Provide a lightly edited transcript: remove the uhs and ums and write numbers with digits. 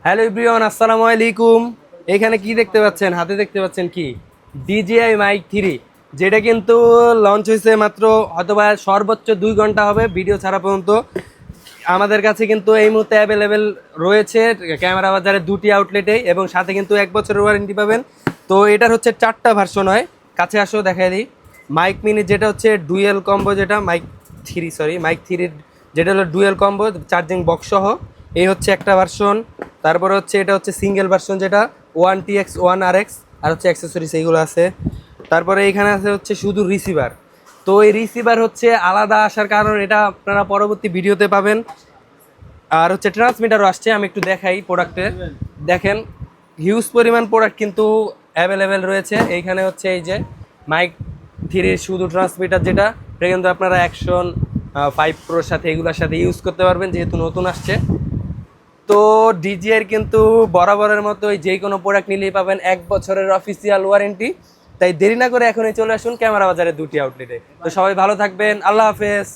Hello everyone, আসসালামু আলাইকুম। এখানে কি দেখতে পাচ্ছেন, হাতে দেখতে পাচ্ছেন কি ডিজিআই মাইক 3, যেটা কিন্তু লঞ্চ হয়েছে মাত্র হয়তোবা সর্বোচ্চ 2 ঘন্টা হবে ভিডিও ছাড়া পর্যন্ত। আমাদের কাছে কিন্তু এই মুহূর্তে অ্যাভেলেবেল রয়েছে ক্যামেরা বাজারে দুটি আউটলেটে, এবং সাথে কিন্তু 1 বছরের ওয়ারেন্টি পাবেন। তো এটার হচ্ছে 4টা ভার্সন হয়। কাছে আসো দেখাই দিই। মাইক মিনি যেটা হচ্ছে ডুয়েল কম্বো, যেটা মাইক থ্রির যেটা হলো ডুয়েল কম্বো চার্জিং বক্স সহ, এই হচ্ছে একটা ভার্সন। তারপরে হচ্ছে এটা হচ্ছে সিঙ্গেল ভার্সন, যেটা 1TX 1RX, আর হচ্ছে অ্যাক্সেসরিজ এইগুলো আছে। তারপরে এখানে আছে হচ্ছে শুধু রিসিভার। তো এই রিসিভার হচ্ছে আলাদা আসার কারণ এটা আপনারা পরবর্তী ভিডিওতে পাবেন। আর হচ্ছে ট্রান্সমিটারও আসছে, আমি একটু দেখাই প্রোডাক্টের। দেখেন, হিউজ পরিমাণ প্রোডাক্ট কিন্তু অ্যাভেলেবেল রয়েছে এইখানে। হচ্ছে এই যে মাইক থ্রির শুধু ট্রান্সমিটার, যেটা এটা কিন্তু আপনারা অ্যাকশন 5 প্রোর সাথে এগুলোর সাথে ইউজ করতে পারবেন, যেহেতু নতুন আসছে। তো ডিজিআর কিন্তু বরাবরের মতোই যে কোনো প্রোডাক্ট নিলেই পাবেন 1 বছরের অফিসিয়াল ওয়ারেন্টি। তাই দেরি না করে এখনই চলে আসুন ক্যামেরা বাজারে দুটি আউটলেটে। তো সবাই ভালো থাকবেন, আল্লাহ হাফেজ।